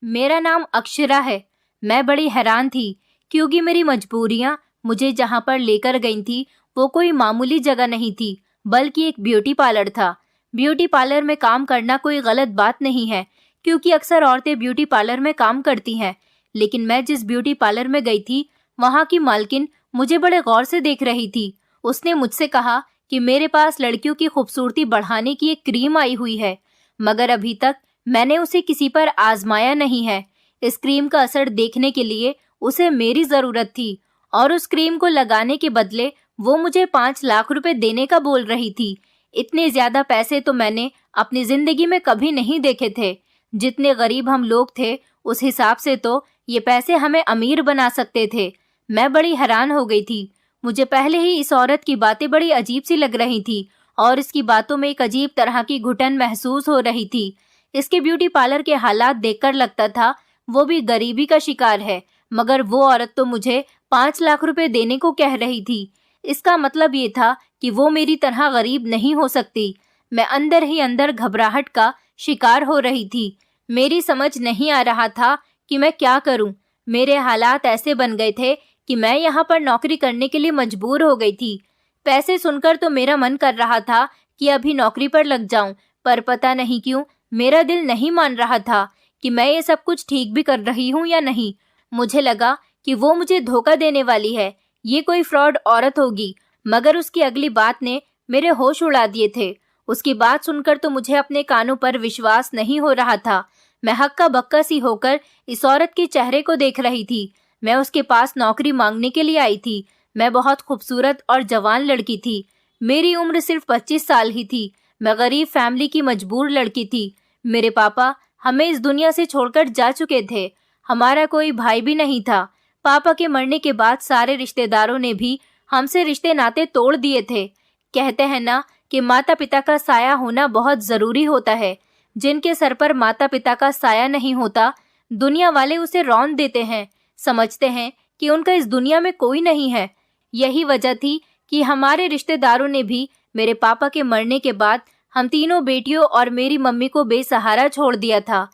मेरा नाम अक्षरा है। मैं बड़ी हैरान थी क्योंकि मेरी मजबूरियां मुझे जहां पर लेकर गई थी वो कोई मामूली जगह नहीं थी, बल्कि एक ब्यूटी पार्लर था। ब्यूटी पार्लर में काम करना कोई गलत बात नहीं है, क्योंकि अक्सर औरतें ब्यूटी पार्लर में काम करती हैं। लेकिन मैं जिस ब्यूटी पार्लर में गई थी वहां की मालकिन मुझे बड़े गौर से देख रही थी। उसने मुझसे कहा कि मेरे पास लड़कियों की खूबसूरती बढ़ाने की एक क्रीम आई हुई है, मगर अभी तक मैंने उसे किसी पर आजमाया नहीं है। इस क्रीम का असर देखने के लिए उसे मेरी जरूरत थी और उस क्रीम को लगाने के बदले वो मुझे 5 लाख रुपए देने का बोल रही थी। इतने ज्यादा पैसे तो मैंने अपनी जिंदगी में कभी नहीं देखे थे। जितने गरीब हम लोग थे उस हिसाब से तो ये पैसे हमें अमीर बना सकते थे। मैं बड़ी हैरान हो गई थी। मुझे पहले ही इस औरत की बातें बड़ी अजीब सी लग रही थी और इसकी बातों में एक अजीब तरह की घुटन महसूस हो रही थी। इसके ब्यूटी पार्लर के हालात देखकर लगता था वो भी गरीबी का शिकार है, मगर वो औरत तो मुझे 5 लाख रुपए देने को कह रही थी। इसका मतलब ये था कि वो मेरी तरह गरीब नहीं हो सकती। मैं अंदर ही अंदर घबराहट का शिकार हो रही थी। मेरी समझ नहीं आ रहा था कि मैं क्या करूं। मेरे हालात ऐसे बन गए थे कि मैं यहाँ पर नौकरी करने के लिए मजबूर हो गई थी। पैसे सुनकर तो मेरा मन कर रहा था कि अभी नौकरी पर लग जाऊं, पर पता नहीं क्यों मेरा दिल नहीं मान रहा था कि मैं ये सब कुछ ठीक भी कर रही हूँ या नहीं। मुझे लगा कि वो मुझे धोखा देने वाली है, ये कोई फ्रॉड औरत होगी, मगर उसकी अगली बात ने मेरे होश उड़ा दिए थे। उसकी बात सुनकर तो मुझे अपने कानों पर विश्वास नहीं हो रहा था। मैं हक्का बक्का सी होकर इस औरत के चेहरे को देख रही थी। मैं उसके पास नौकरी मांगने के लिए आई थी। मैं बहुत खूबसूरत और जवान लड़की थी। मेरी उम्र सिर्फ 25 साल ही थी। मैं गरीब फैमिली की मजबूर लड़की थी। मेरे पापा हमें इस दुनिया से छोड़कर जा चुके थे। हमारा कोई भाई भी नहीं था। पापा के मरने के बाद सारे रिश्तेदारों ने भी हमसे रिश्ते नाते तोड़ दिए थे। कहते हैं ना कि माता पिता का साया होना बहुत जरूरी होता है। जिनके सर पर माता पिता का साया नहीं होता, दुनिया वाले उसे रौंद देते हैं, समझते हैं कि उनका इस दुनिया में कोई नहीं है। यही वजह थी कि हमारे रिश्तेदारों ने भी मेरे पापा के मरने के बाद हम तीनों बेटियों और मेरी मम्मी को बेसहारा छोड़ दिया था।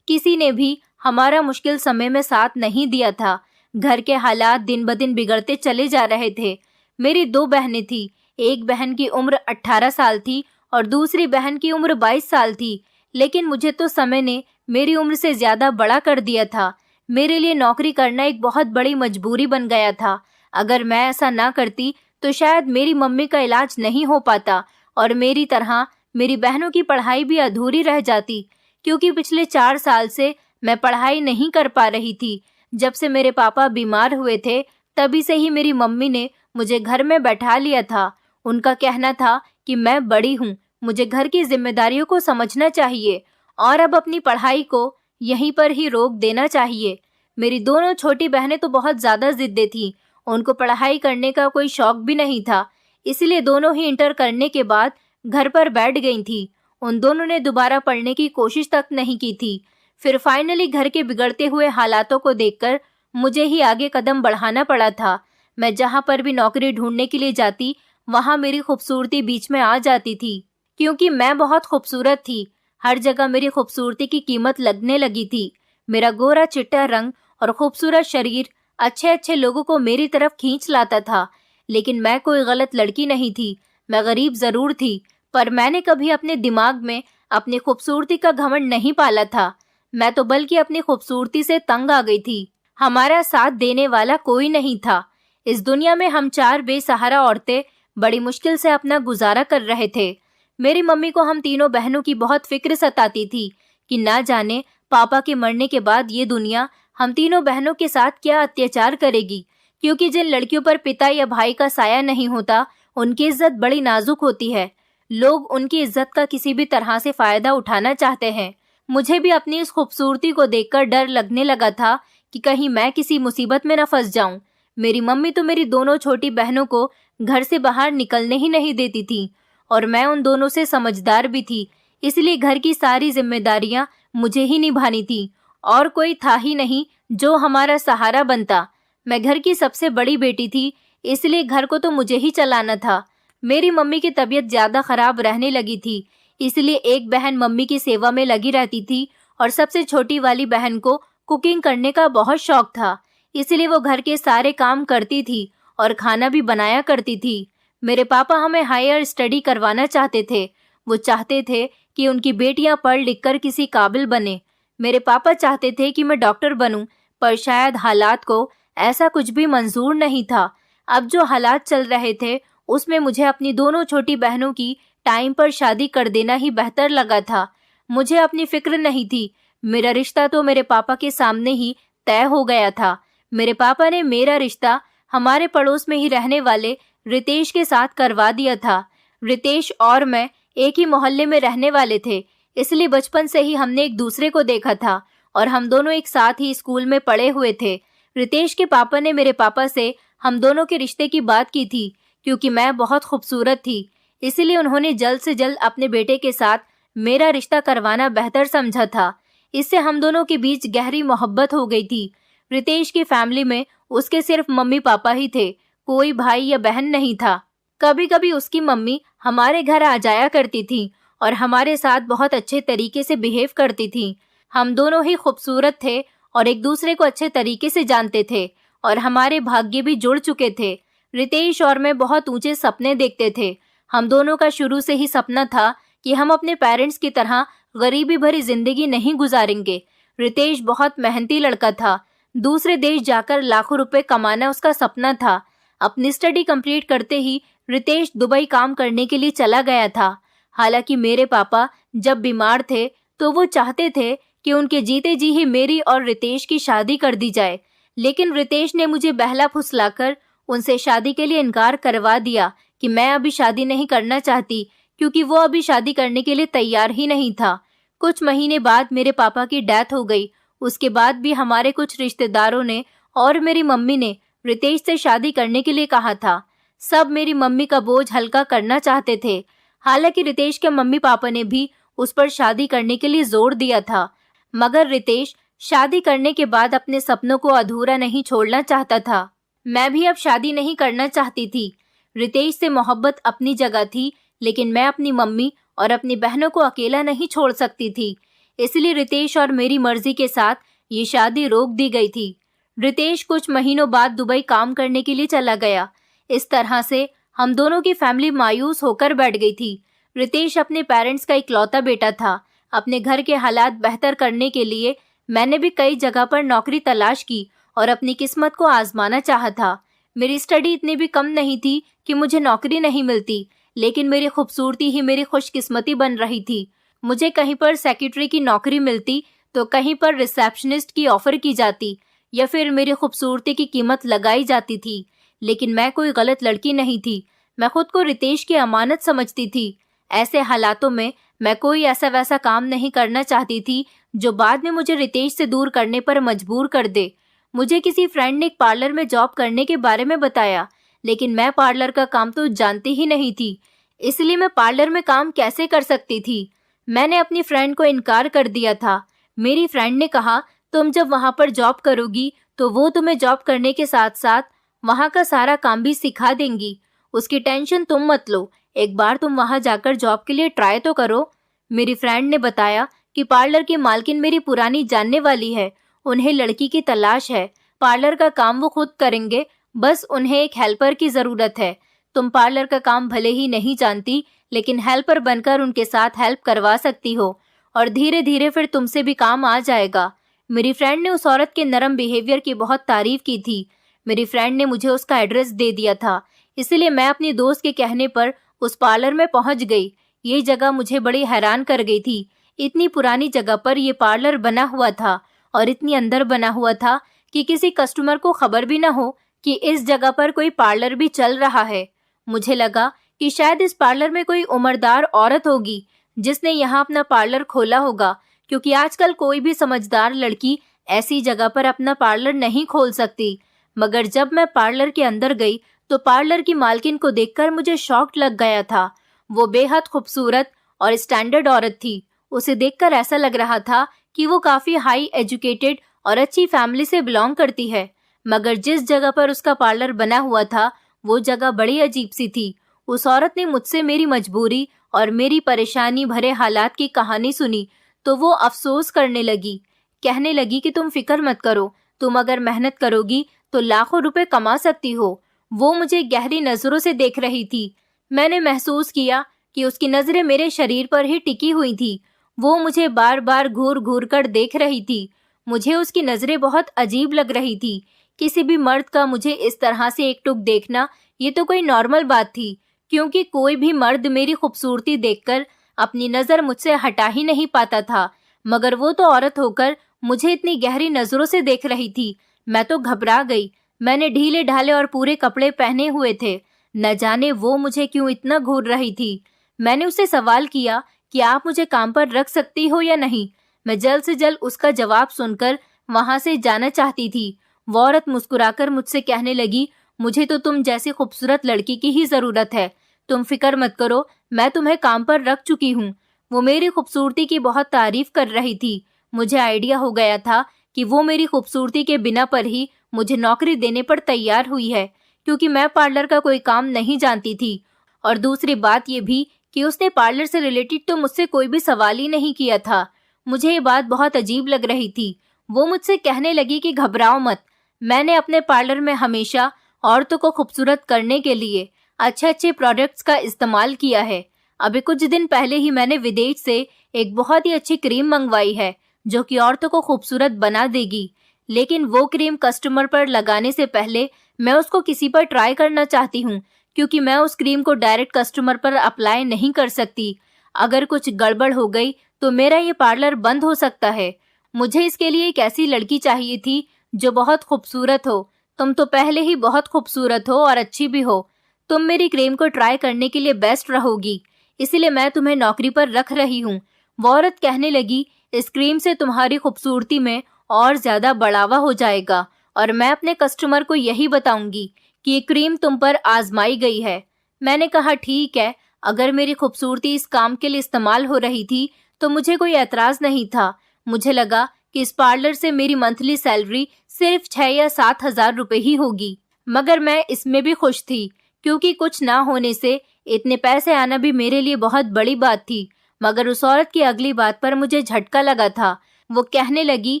किसी ने भी हमारा मुश्किल समय में साथ नहीं दिया था। घर के हालात दिन ब दिन बिगड़ते चले जा रहे थे। मेरी 2 बहनें थी। एक बहन की उम्र 18 साल थी और दूसरी बहन की उम्र 22 साल थी। लेकिन मुझे तो समय ने मेरी उम्र से ज्यादा बड़ा कर दिया था। मेरे लिए नौकरी करना एक बहुत बड़ी मजबूरी बन गया था। अगर मैं ऐसा ना करती तो शायद मेरी मम्मी का इलाज नहीं हो पाता और मेरी तरह मेरी बहनों की पढ़ाई भी अधूरी रह जाती, क्योंकि पिछले 4 साल से मैं पढ़ाई नहीं कर पा रही थी। जब से मेरे पापा बीमार हुए थे तभी से ही मेरी मम्मी ने मुझे घर में बैठा लिया था। उनका कहना था कि मैं बड़ी हूँ, मुझे घर की जिम्मेदारियों को समझना चाहिए और अब अपनी पढ़ाई को यहीं पर ही रोक देना चाहिए। मेरी दोनों छोटी बहनें तो बहुत ज्यादा जिद्दी थीं। उनको पढ़ाई करने का कोई शौक भी नहीं था, इसलिए दोनों ही इंटर करने के बाद घर पर बैठ गई थी। उन दोनों ने दोबारा पढ़ने की कोशिश तक नहीं की थी। फिर फाइनली घर के बिगड़ते हुए हालातों को देखकर मुझे ही आगे कदम बढ़ाना पड़ा था। मैं जहां पर भी नौकरी ढूंढने के लिए जाती वहां मेरी खूबसूरती बीच में आ जाती थी, क्योंकि मैं बहुत खूबसूरत थी। हर जगह मेरी खूबसूरती की कीमत लगने लगी थी। मेरा गोरा चिट्टा रंग और खूबसूरत शरीर अच्छे अच्छे लोगों को मेरी तरफ खींच लाता था। लेकिन मैं कोई गलत लड़की नहीं थी। मैं गरीब जरूर थी, पर मैंने कभी अपने दिमाग में अपनी खूबसूरती का घमंड नहीं पाला था। मैं तो बल्कि अपनी खूबसूरती से तंग आ गई थी। हमारा साथ देने वाला कोई नहीं था। इस दुनिया में हम 4 बेसहारा औरतें बड़ी मुश्किल से अपना गुजारा कर रहे थे। मेरी मम्मी को हम तीनों बहनों की बहुत फिक्र सताती थी कि ना जाने पापा के मरने के बाद ये दुनिया हम तीनों बहनों के साथ क्या अत्याचार करेगी, क्योंकि जिन लड़कियों पर पिता या भाई का साया नहीं होता उनकी इज्जत बड़ी नाजुक होती है। लोग उनकी इज्जत का किसी भी तरह से फायदा उठाना चाहते हैं। मुझे भी अपनी इस खूबसूरती को देखकर डर लगने लगा था कि कहीं मैं किसी मुसीबत में न फंस जाऊं। मेरी मम्मी तो मेरी दोनों छोटी बहनों को घर से बाहर निकलने ही नहीं देती थी और मैं उन दोनों से समझदार भी थी, इसलिए घर की सारी जिम्मेदारियां मुझे ही निभानी थी और कोई था ही नहीं जो हमारा सहारा बनता। मैं घर की सबसे बड़ी बेटी थी, इसलिए घर को तो मुझे ही चलाना था। मेरी मम्मी की तबीयत ज्यादा खराब रहने लगी थी, इसलिए एक बहन मम्मी की सेवा में लगी रहती थी और सबसे छोटी वाली बहन को कुकिंग करने का बहुत शौक था, इसलिए वो घर के सारे काम करती थी और खाना भी बनाया करती थी। मेरे पापा हमें हायर स्टडी करवाना चाहते थे। वो चाहते थे कि उनकी बेटियां पढ़ लिख कर किसी काबिल बने। मेरे पापा चाहते थे कि मैं डॉक्टर बनूं, पर शायद हालात को ऐसा कुछ भी मंजूर नहीं था। अब जो हालात चल रहे थे उसमें मुझे अपनी दोनों छोटी बहनों की टाइम पर शादी कर देना ही बेहतर लगा था। मुझे अपनी फिक्र नहीं थी। मेरा रिश्ता तो मेरे पापा के सामने ही तय हो गया था। मेरे पापा ने मेरा रिश्ता हमारे पड़ोस में ही रहने वाले रितेश के साथ करवा दिया था। रितेश और मैं एक ही मोहल्ले में रहने वाले थे, इसलिए बचपन से ही हमने एक दूसरे को देखा था और हम दोनों एक साथ ही स्कूल में पढ़े हुए थे। रितेश के पापा ने मेरे पापा से हम दोनों के रिश्ते की बात की थी, क्योंकि मैं बहुत खूबसूरत थी, इसलिए उन्होंने जल्द से जल्द अपने बेटे के साथ मेरा रिश्ता करवाना बेहतर समझा था। इससे हम दोनों के बीच गहरी मोहब्बत हो गई थी। रितेश की फैमिली में उसके सिर्फ मम्मी पापा ही थे, कोई भाई या बहन नहीं था। कभी कभी उसकी मम्मी हमारे घर आ जाया करती थी और हमारे साथ बहुत अच्छे तरीके से बिहेव करती थी। हम दोनों ही खूबसूरत थे और एक दूसरे को अच्छे तरीके से जानते थे और हमारे भाग्य भी जुड़ चुके थे। रितेश और मैं बहुत ऊंचे सपने देखते थे। हम दोनों का शुरू से ही सपना था कि हम अपने पेरेंट्स की तरह गरीबी भरी जिंदगी नहीं गुजारेंगे। रितेश बहुत मेहनती लड़का था। दूसरे देश जाकर लाखों रुपए कमाना उसका सपना था। अपनी स्टडी कंप्लीट करते ही रितेश दुबई काम करने के लिए चला गया था। हालांकि मेरे पापा जब बीमार थे तो वो चाहते थे कि उनके जीते जी ही मेरी और रितेश की शादी कर दी जाए, लेकिन रितेश ने मुझे बहला फुसलाकर उनसे शादी के लिए इनकार करवा दिया कि मैं अभी शादी नहीं करना चाहती, क्योंकि वो अभी शादी करने के लिए तैयार ही नहीं था। कुछ महीने बाद मेरे पापा की डेथ हो गई। उसके बाद भी हमारे कुछ रिश्तेदारों ने और मेरी मम्मी ने रितेश से शादी करने के लिए कहा था। सब मेरी मम्मी का बोझ हल्का करना चाहते थे। हालांकि रितेश के मम्मी पापा ने भी उस पर शादी करने के लिए जोर दिया था, मगर रितेश शादी करने के बाद अपने सपनों को अधूरा नहीं छोड़ना चाहता था। मैं भी अब शादी नहीं करना चाहती थी। रितेश से मोहब्बत अपनी जगह थी, लेकिन मैं अपनी मम्मी और अपनी बहनों को अकेला नहीं छोड़ सकती थी। इसलिए रितेश और मेरी मर्जी के साथ ये शादी रोक दी गई थी। रितेश कुछ महीनों बाद दुबई काम करने के लिए चला गया। इस तरह से हम दोनों की फैमिली मायूस होकर बैठ गई थी। रितेश अपने पेरेंट्स का इकलौता बेटा था। अपने घर के हालात बेहतर करने के लिए मैंने भी कई जगह पर नौकरी तलाश की और अपनी किस्मत को आजमाना चाहा था। मेरी स्टडी इतनी भी कम नहीं थी कि मुझे नौकरी नहीं मिलती, लेकिन मेरी खूबसूरती ही मेरी खुशकिस्मती बन रही थी। मुझे कहीं पर सेक्रेटरी की नौकरी मिलती तो कहीं पर रिसेप्शनिस्ट की ऑफर की जाती, या फिर मेरी खूबसूरती की कीमत लगाई जाती थी। लेकिन मैं कोई गलत लड़की नहीं थी। मैं खुद को रितेश की अमानत समझती थी। ऐसे हालातों में मैं कोई ऐसा वैसा काम नहीं करना चाहती थी जो बाद में मुझे रितेश से दूर करने पर मजबूर कर दे। मुझे किसी फ्रेंड ने एक पार्लर में जॉब करने के बारे में बताया, लेकिन मैं पार्लर का काम तो जानती ही नहीं थी, इसलिए मैं पार्लर में काम कैसे कर सकती थी। मैंने अपनी फ्रेंड को इनकार कर दिया था। मेरी फ्रेंड ने कहा, तुम जब वहां पर जॉब करोगी तो वो तुम्हें जॉब करने के साथ साथ वहां का सारा काम भी सिखा देंगी। उसकी टेंशन तुम मत लो, एक बार तुम वहां जाकर जॉब के लिए ट्राई तो करो। मेरी फ्रेंड ने बताया कि पार्लर की मालकिन मेरी पुरानी जानने वाली है। उन्हें लड़की की तलाश है। पार्लर का काम वो खुद करेंगे, बस उन्हें एक हेल्पर की जरूरत है। तुम पार्लर का काम भले ही नहीं जानती, लेकिन हेल्पर बनकर उनके साथ हेल्प करवा सकती हो और धीरे धीरे फिर तुमसे भी काम आ जाएगा। मेरी फ्रेंड ने उस औरत के नरम बिहेवियर की बहुत तारीफ की थी। मेरी फ्रेंड ने मुझे उसका एड्रेस दे दिया था, इसलिए मैं अपनी दोस्त के कहने पर उस पार्लर में पहुंच गई। ये जगह मुझे बड़ी हैरान कर गई थी। इतनी पुरानी जगह पर यह पार्लर बना हुआ था और इतनी अंदर बना हुआ था कि किसी कस्टमर को खबर भी न हो कि इस जगह पर कोई पार्लर भी चल रहा है। मुझे लगा कि शायद इस पार्लर में कोई उम्रदार औरत होगी जिसने यहाँ अपना पार्लर खोला होगा, क्योंकि आजकल कोई भी समझदार लड़की ऐसी जगह पर अपना पार्लर नहीं खोल सकती। मगर जब मैं पार्लर के अंदर गई तो पार्लर की मालकिन को देखकर मुझे शॉक लग गया था। वो बेहद खूबसूरत और स्टैंडर्ड औरत थी। उसे देखकर ऐसा लग रहा था कि वो काफी हाई एजुकेटेड और अच्छी फैमिली से बिलोंग करती है। मगर जिस जगह पर उसका पार्लर बना हुआ था वो जगह बड़ी अजीब सी थी। उस औरत ने मुझसे मेरी मजबूरी और मेरी परेशानी भरे हालात की कहानी सुनी तो वो अफसोस करने लगी। कहने लगी कि तुम फिक्र मत करो, तुम अगर मेहनत करोगी तो लाखों रुपए कमा सकती हो। वो मुझे गहरी नजरों से देख रही थी। मैंने महसूस किया कि उसकी नजरें मेरे शरीर पर ही टिकी हुई थी। वो मुझे बार बार घूर घूर कर देख रही थी। मुझे उसकी नजरें बहुत अजीब लग रही थी। किसी भी मर्द का मुझे इस तरह से एकटुक देखना ये तो कोई नॉर्मल बात थी, क्योंकि कोई भी मर्द मेरी खूबसूरती देखकर अपनी नजर मुझसे हटा ही नहीं पाता था। मगर वो तो औरत होकर मुझे इतनी गहरी नजरों से देख रही थी। मैं तो घबरा गई। मैंने ढीले ढाले और पूरे कपड़े पहने हुए थे। न जाने वो मुझे क्यों इतना घूर रही थी। मैंने उससे सवाल किया कि आप मुझे काम पर रख सकती हो या नहीं। मैं जल्द से जल्द उसका जवाब सुनकर वहां से जाना चाहती थी। वो औरत मुस्कुराकर मुझसे कहने लगी, मुझे तो तुम जैसी खूबसूरत लड़की की ही जरूरत है। तुम फिक्र मत करो, मैं तुम्हें काम पर रख चुकी हूँ। वो मेरी खूबसूरती की बहुत तारीफ कर रही थी। मुझे आइडिया हो गया था कि वो मेरी खूबसूरती के बिना पर ही मुझे नौकरी देने पर तैयार हुई है, क्योंकि मैं पार्लर का कोई काम नहीं जानती थी। और दूसरी बात ये भी कि उसने पार्लर से रिलेटेड तो मुझसे कोई भी सवाल ही नहीं किया था। मुझे ये बात बहुत अजीब लग रही थी। वो मुझसे कहने लगी कि घबराओ मत, मैंने अपने पार्लर में हमेशा औरतों को खूबसूरत करने के लिए अच्छे अच्छे प्रोडक्ट्स का इस्तेमाल किया है। अभी कुछ दिन पहले ही मैंने विदेश से एक बहुत ही अच्छी क्रीम मंगवाई है जो कि औरतों को खूबसूरत बना देगी। लेकिन वो क्रीम कस्टमर पर लगाने से पहले मैं उसको किसी पर ट्राई करना चाहती हूँ, क्योंकि मैं उस क्रीम को डायरेक्ट कस्टमर पर अप्लाई नहीं कर सकती। अगर कुछ गड़बड़ हो गई तो मेरा ये पार्लर बंद हो सकता है। मुझे इसके लिए एक ऐसी लड़की चाहिए थी जो बहुत खूबसूरत हो। तुम तो पहले ही बहुत खूबसूरत हो और अच्छी भी हो। तुम मेरी क्रीम को ट्राई करने के लिए बेस्ट रहोगी, इसीलिए मैं तुम्हें नौकरी पर रख रही हूँ। वो औरत कहने लगी, इस क्रीम से तुम्हारी खूबसूरती में और ज्यादा बढ़ावा हो जाएगा और मैं अपने कस्टमर को यही बताऊंगी कि ये क्रीम तुम पर आजमाई गई है। मैंने कहा ठीक है, अगर मेरी खूबसूरती इस काम के लिए इस्तेमाल हो रही थी तो मुझे कोई एतराज नहीं था। मुझे लगा कि इस पार्लर से मेरी मंथली सैलरी सिर्फ 6 या 7 हजार रुपए ही होगी, मगर मैं इसमें भी खुश थी, क्योंकि कुछ ना होने से इतने पैसे आना भी मेरे लिए बहुत बड़ी बात थी। मगर उस औरत की अगली बात पर मुझे झटका लगा था। वो कहने लगी,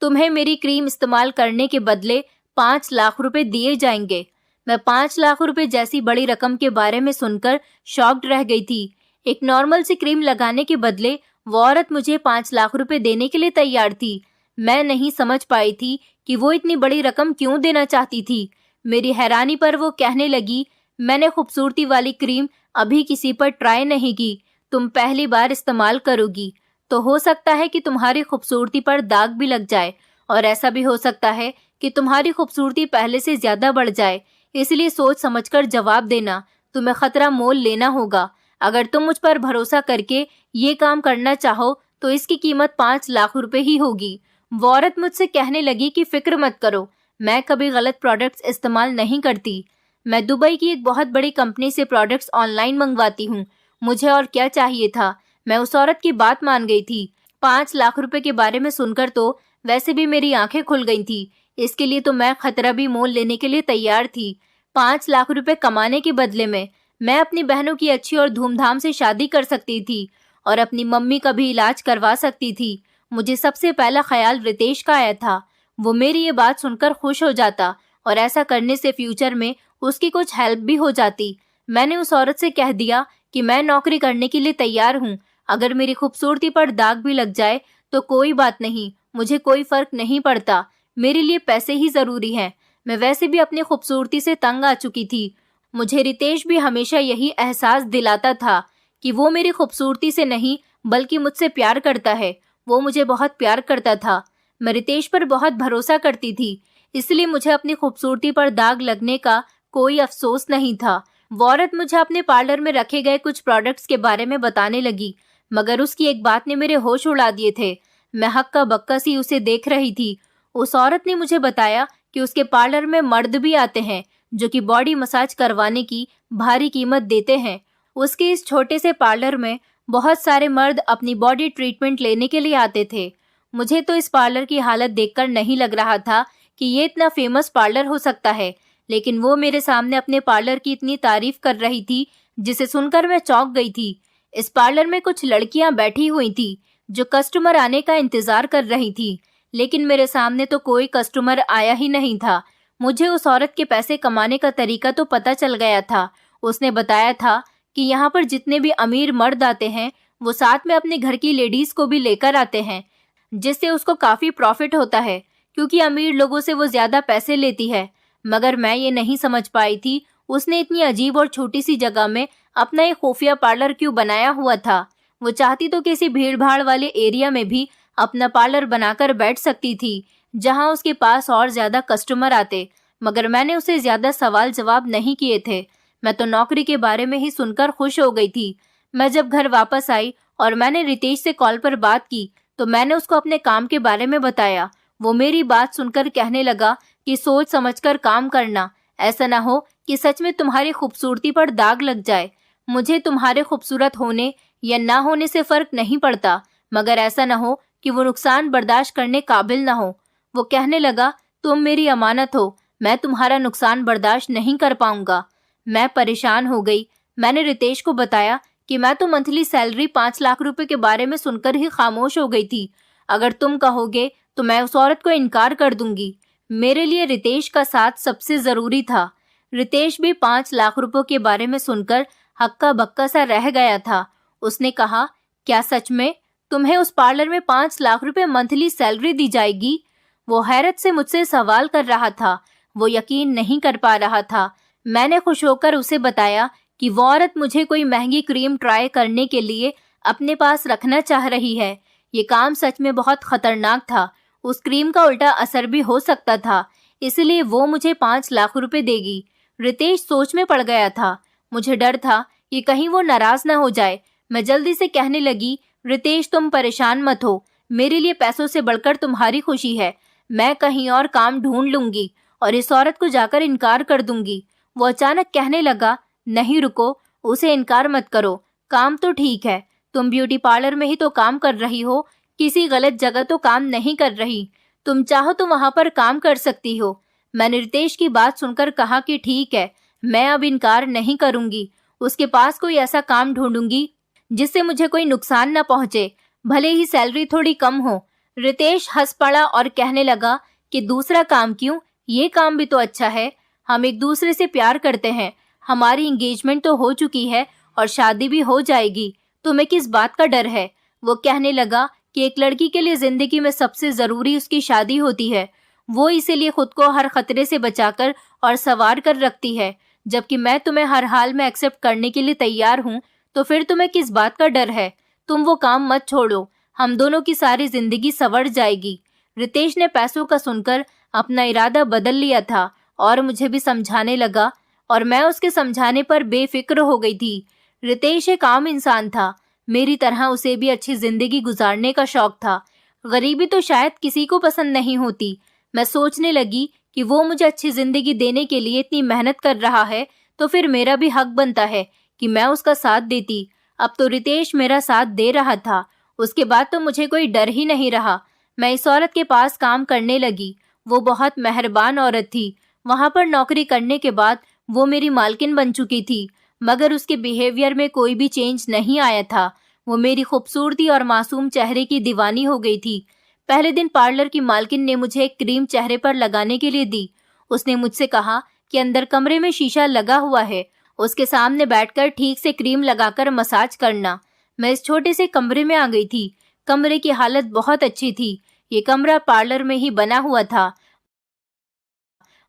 तुम्हें मेरी क्रीम इस्तेमाल करने के बदले 5 लाख रुपए दिए जाएंगे। मैं 5 लाख रुपए जैसी बड़ी रकम के बारे में सुनकर शॉक्ड रह गई थी। एक नॉर्मल सी क्रीम लगाने के बदले वो औरत मुझे 5 लाख रुपए देने के लिए तैयार थी। मैं नहीं समझ पाई थी कि वो इतनी बड़ी रकम क्यों देना चाहती थी। मेरी हैरानी पर वो कहने लगी, मैंने खूबसूरती वाली क्रीम अभी किसी पर ट्राई नहीं की। तुम पहली बार इस्तेमाल करोगी तो हो सकता है कि तुम्हारी खूबसूरती पर दाग भी लग जाए, और ऐसा भी हो सकता है कि तुम्हारी खूबसूरती पहले से ज्यादा बढ़ जाए। इसलिए सोच समझकर जवाब देना, तुम्हें खतरा मोल लेना होगा। अगर तुम मुझ पर भरोसा करके ये काम करना चाहो तो इसकी कीमत 5 लाख रुपए ही होगी। वो औरत मुझसे कहने लगी कि फिक्र मत करो, मैं कभी गलत प्रोडक्ट्स इस्तेमाल नहीं करती। मैं दुबई की एक बहुत बड़ी कंपनी से प्रोडक्ट्स ऑनलाइन मंगवाती हूँ। मुझे और क्या चाहिए था। मैं उस औरत की बात मान गई थी। 5 लाख रुपए के बारे में सुनकर तो वैसे भी मेरी आंखें खुल गई थी। इसके लिए तो मैं खतरा भी मोल लेने के लिए तैयार थी। 5 लाख रुपए कमाने के बदले में मैं अपनी बहनों की अच्छी और धूमधाम से शादी कर सकती थी और अपनी मम्मी का भी इलाज करवा सकती थी। मुझे सबसे पहला ख्याल रितेश का आया था। वो मेरी ये बात सुनकर खुश हो जाता और ऐसा करने से फ्यूचर में उसकी कुछ हेल्प भी हो जाती। मैंने उस औरत से कह दिया कि मैं नौकरी करने के लिए तैयार हूँ। अगर मेरी खूबसूरती पर दाग भी लग जाए तो कोई बात नहीं, मुझे कोई फर्क नहीं पड़ता। मेरे लिए पैसे ही जरूरी हैं। मैं वैसे भी अपनी खूबसूरती से तंग आ चुकी थी। मुझे रितेश भी हमेशा यही एहसास दिलाता था कि वो मेरी खूबसूरती से नहीं बल्कि मुझसे प्यार करता है। वो मुझे बहुत प्यार करता था। मैं रितेश पर बहुत भरोसा करती थी, इसलिए मुझे अपनी खूबसूरती पर दाग लगने का कोई अफसोस नहीं था। वो औरत मुझे अपने पार्लर में रखे गए कुछ प्रोडक्ट्स के बारे में बताने लगी, मगर उसकी एक बात ने मेरे होश उड़ा दिए थे। मैं हक्का बक्का सी उसे देख रही थी। उस औरत ने मुझे बताया कि उसके पार्लर में मर्द भी आते हैं जो कि बॉडी मसाज करवाने की भारी कीमत देते हैं। उसके इस छोटे से पार्लर में बहुत सारे मर्द अपनी बॉडी ट्रीटमेंट लेने के लिए आते थे। मुझे तो इस पार्लर की हालत देखकर नहीं लग रहा था कि ये इतना फेमस पार्लर हो सकता है, लेकिन वो मेरे सामने अपने पार्लर की इतनी तारीफ कर रही थी जिसे सुनकर मैं चौंक गई थी। इस पार्लर में कुछ लड़कियां बैठी हुई थी जो कस्टमर आने का इंतजार कर रही थी, लेकिन मेरे सामने तो कोई कस्टमर आया ही नहीं था। मुझे उस औरत के पैसे कमाने का तरीका तो पता चल गया था। उसने बताया था कि यहाँ पर जितने भी अमीर मर्द आते हैं वो साथ में अपने घर की लेडीज को भी लेकर आते हैं, जिससे उसको काफी प्रॉफिट होता है, क्योंकि अमीर लोगों से वो ज्यादा पैसे लेती है। मगर मैं ये नहीं समझ पाई थी उसने इतनी अजीब और छोटी सी जगह में अपना एक खुफिया पार्लर क्यों बनाया हुआ था। वो चाहती तो किसी भीड़ भाड़ वाले एरिया में भी अपना पार्लर बनाकर बैठ सकती थी, जहां उसके पास और ज्यादा कस्टमर आते। मगर मैंने उसे ज्यादा सवाल जवाब नहीं किए थे। मैं तो नौकरी के बारे में ही सुनकर खुश हो गई थी। मैं जब घर वापस आई और मैंने रितेश से कॉल पर बात की तो मैंने उसको अपने काम के बारे में बताया। वो मेरी बात सुनकर कहने लगा कि सोच समझकर काम करना, ऐसा ना हो कि सच में तुम्हारी खूबसूरती पर दाग लग जाए। मुझे तुम्हारे खूबसूरत होने या ना होने से फर्क नहीं पड़ता, मगर ऐसा ना हो कि वो नुकसान बर्दाश्त करने काबिल ना हो। वो कहने लगा, तुम मेरी अमानत हो, मैं तुम्हारा नुकसान बर्दाश्त नहीं कर पाऊंगा। मैं परेशान हो गई। मैंने रितेश को बताया कि मैं तो मंथली सैलरी 5 लाख रुपए के बारे में सुनकर ही खामोश हो गई थी। अगर तुम कहोगे तो मैं उस औरत को इनकार कर दूंगी। मेरे लिए रितेश का साथ सबसे जरूरी था। रितेश भी 5 लाख रुपयों के बारे में सुनकर हक्का बक्का सा रह गया था। उसने कहा, क्या सच में तुम्हें उस पार्लर में 5 लाख रुपए मंथली सैलरी दी जाएगी? वो हैरत से मुझसे सवाल कर रहा था। वो यकीन नहीं कर पा रहा था। मैंने खुश होकर उसे बताया कि वो औरत मुझे कोई महंगी क्रीम ट्राई करने के लिए अपने पास रखना चाह रही है। ये काम सच में बहुत खतरनाक था। उस क्रीम का उल्टा असर भी हो सकता था, इसलिए वो मुझे 5 लाख रुपए देगी। रितेश सोच में पड़ गया था। मुझे डर था कि कहीं वो नाराज ना हो जाए। मैं जल्दी से कहने लगी, रितेश तुम परेशान मत हो, मेरे लिए पैसों से बढ़कर तुम्हारी खुशी है। मैं कहीं और काम ढूंढ लूंगी और इस औरत को जाकर इनकार कर दूंगी। वो अचानक कहने लगा, नहीं रुको, उसे इनकार मत करो। काम तो ठीक है, तुम ब्यूटी पार्लर में ही तो काम कर रही हो, किसी गलत जगह तो काम नहीं कर रही। तुम चाहो तो वहां पर काम कर सकती हो। मैंने रितेश की बात सुनकर कहा कि ठीक है, मैं अब इनकार नहीं करूंगी। उसके पास कोई ऐसा काम ढूंढूंगी जिससे मुझे कोई नुकसान न पहुंचे, भले ही सैलरी थोड़ी कम हो। रितेश हंस पड़ा और कहने लगा कि दूसरा काम क्यों, ये काम भी तो अच्छा है। हम एक दूसरे से प्यार करते हैं, हमारी एंगेजमेंट तो हो चुकी है और शादी भी हो जाएगी, तुम्हें किस बात का डर है? वो कहने लगा कि एक लड़की के लिए जिंदगी में सबसे जरूरी उसकी शादी होती है। वो इसीलिए खुद को हर खतरे से बचाकर और संवार कर रखती है, जबकि मैं तुम्हें हर हाल में एक्सेप्ट करने के लिए तैयार हूँ। तो फिर तुम्हें किस बात का डर है? तुम वो काम मत छोड़ो, हम दोनों की सारी जिंदगी संवर जाएगी। रितेश ने पैसों का सुनकर अपना इरादा बदल लिया था और मुझे भी समझाने लगा, और मैं उसके समझाने पर बेफिक्र हो गई थी। रितेश एक आम इंसान था, मेरी तरह उसे भी अच्छी जिंदगी गुजारने का शौक था। गरीबी तो शायद किसी को पसंद नहीं होती। मैं सोचने लगी कि वो मुझे अच्छी जिंदगी देने के लिए इतनी मेहनत कर रहा है, तो फिर मेरा भी हक बनता है कि मैं उसका साथ देती। अब तो रितेश मेरा साथ दे रहा था, उसके बाद तो मुझे कोई डर ही नहीं रहा। मैं इस औरत के पास काम करने लगी। वो बहुत मेहरबान औरत थी। वहां पर नौकरी करने के बाद वो मेरी मालकिन बन चुकी थी, मगर उसके बिहेवियर में कोई भी चेंज नहीं आया था। वो मेरी खूबसूरती और मासूम चेहरे की दीवानी हो गई थी। पहले दिन पार्लर की मालकिन ने मुझे एक क्रीम चेहरे पर लगाने के लिए दी। उसने मुझसे कहा कि अंदर कमरे में शीशा लगा हुआ है, उसके सामने बैठकर ठीक से क्रीम लगाकर मसाज करना। मैं इस छोटे से कमरे में आ गई थी। कमरे की हालत बहुत अच्छी थी। ये कमरा पार्लर में ही बना हुआ था,